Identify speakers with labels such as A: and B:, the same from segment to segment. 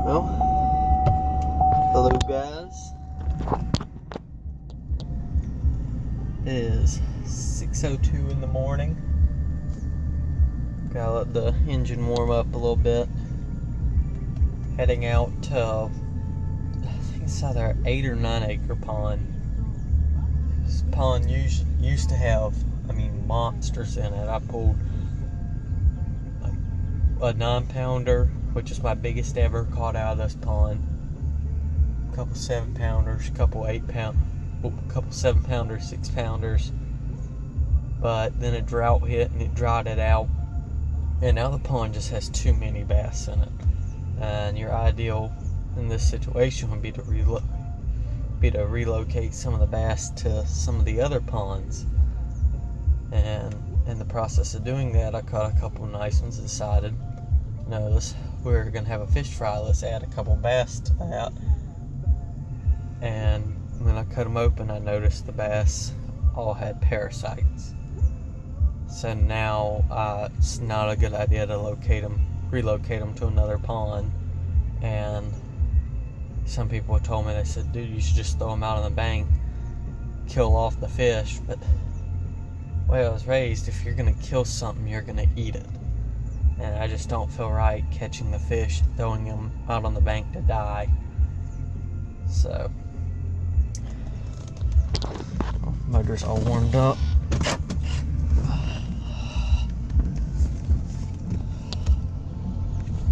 A: Well, hello guys. It is 6:02 in the morning. Gotta let the engine warm up a little bit. Heading out to, I think it's either an 8 or 9 acre pond. This pond used to have, monsters in it. I pulled a 9-pounder, which is my biggest ever, caught out of this pond. A couple 7-pounders, a couple 7-pounders, 6-pounders. But then a drought hit and it dried it out. And now the pond just has too many bass in it. And your ideal in this situation would be to relocate some of the bass to some of the other ponds. And in the process of doing that, I caught a couple nice ones and decided, no, we're going to have a fish fry. Let's add a couple bass to that. And when I cut them open, I noticed the bass all had parasites. So now it's not a good idea to relocate them to another pond. And some people told me, they said, dude, you should just throw them out on the bank, kill off the fish. But the way I was raised, if you're going to kill something, you're going to eat it. And I just don't feel right catching the fish, throwing them out on the bank to die. So, motor's all warmed up.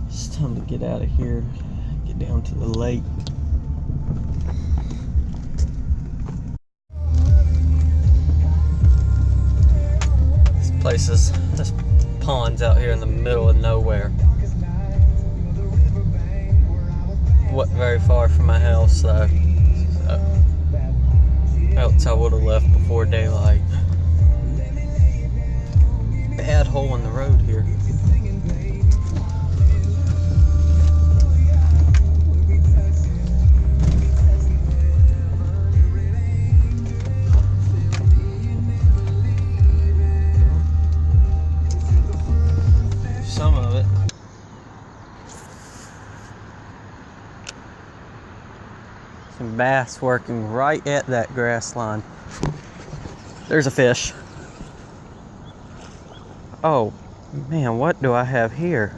A: It's time to get out of here, get down to the lake. This pond's out here in the middle of nowhere. Wasn't very far from my house though, so else I would have left before daylight. Bad hole in the road here. Some of it. Some bass working right at that grass line. There's a fish. Oh man, what do I have here?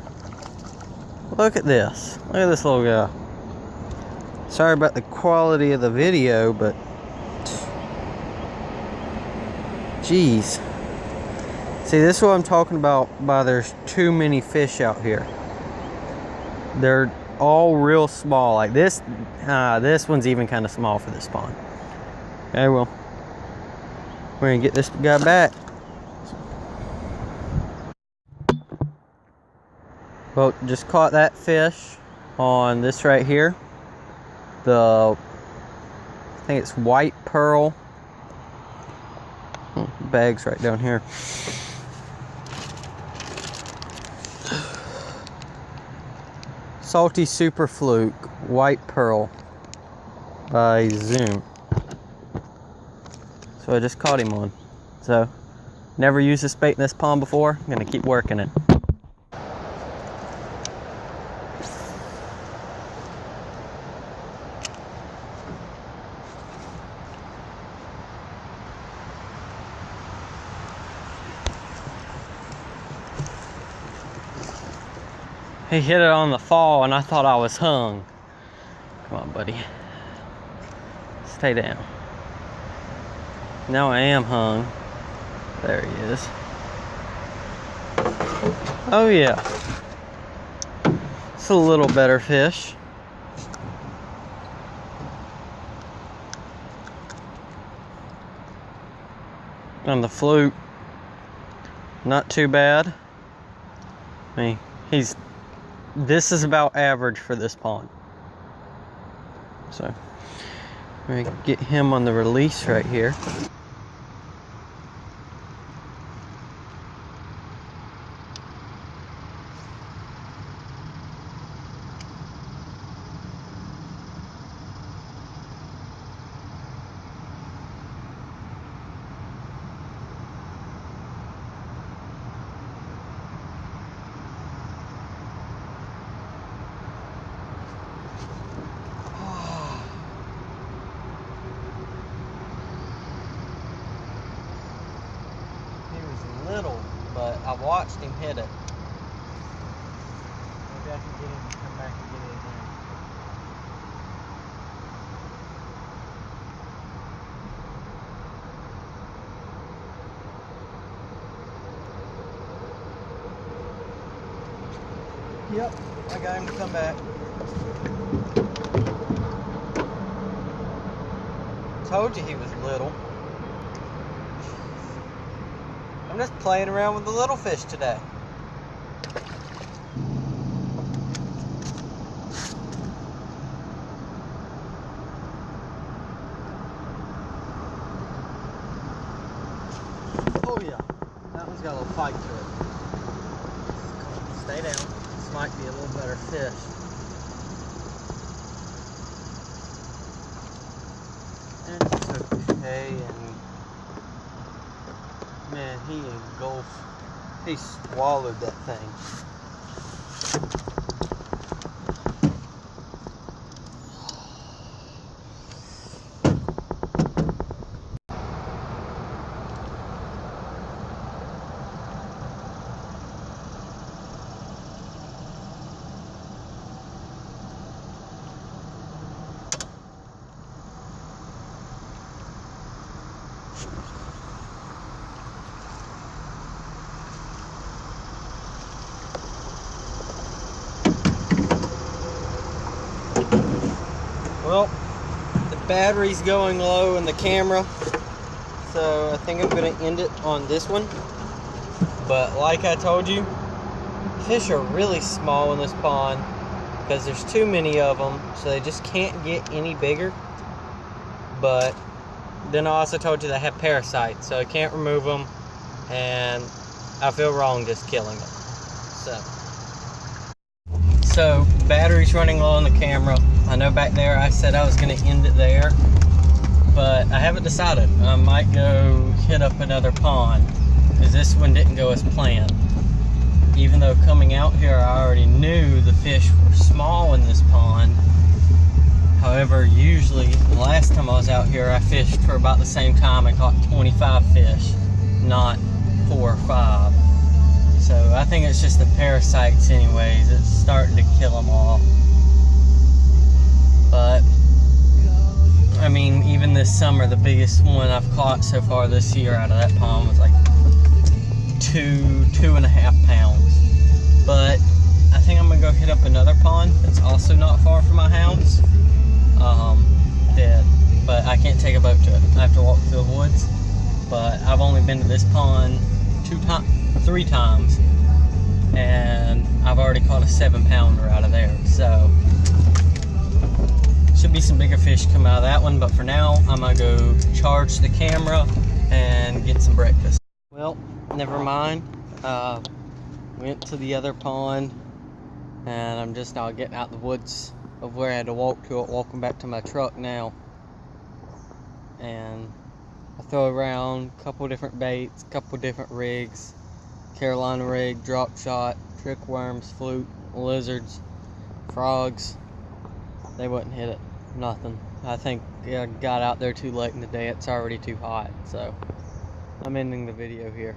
A: Look at this. Look at this little guy. Sorry about the quality of the video, but geez. See, this is what I'm talking about by there's too many fish out here. They're all real small. Like this one's even kind of small for this pond. Okay, well, we're gonna get this guy back. Well, just caught that fish on this right here. I think it's white pearl. Oh, bag's right down here. Salty Super Fluke White Pearl by Zoom. So I just caught him on. So, never used this bait in this pond before. I'm gonna keep working it. He hit it on the fall and I thought I was hung. Come on, buddy. Stay down. Now I am hung. There he is. Oh yeah. It's a little better fish. On the fluke. Not too bad. This is about average for this pond. So, I'm gonna get him on the release right here. watched him hit it. Maybe I can get him to come back and get it again. Yep, I got him to come back. Told you he was little. I'm just playing around with the little fish today. Oh yeah, that one's got a little fight to it. Stay down. This might be a little better fish. And it's okay, and man, he engulfed, he swallowed that thing. Well, the battery's going low in the camera, so I think I'm going to end it on this one. But like I told you, fish are really small in this pond because there's too many of them, so they just can't get any bigger. But then I also told you they have parasites, so I can't remove them, and I feel wrong just killing them. So battery's running low on the camera. I know back there I said I was going to end it there, but I haven't decided. I might go hit up another pond because this one didn't go as planned. Even though coming out here I already knew the fish were small in this pond. However, usually the last time I was out here I fished for about the same time and caught 25 fish, not 4 or 5. So I think it's just the parasites anyways. It's starting to kill them all. But I mean, even this summer, the biggest one I've caught so far this year out of that pond was like 2.5 pounds. But I think I'm gonna go hit up another pond that's also not far from my house. But I can't take a boat to it. I have to walk through the woods. But I've only been to this pond 3 times, and I've already caught a 7-pounder out of there. So should be some bigger fish come out of that one. But for now, I'm gonna go charge the camera and get some breakfast. Well, never mind. Went to the other pond, and I'm just now getting out the woods of where I had to walk to it, walking back to my truck now. And I throw around a couple different baits, a couple different rigs, Carolina rig, drop shot, trick worms, fluke, lizards, frogs. They wouldn't hit it, nothing. I think I got out there too late in the day. It's already too hot, so I'm ending the video here.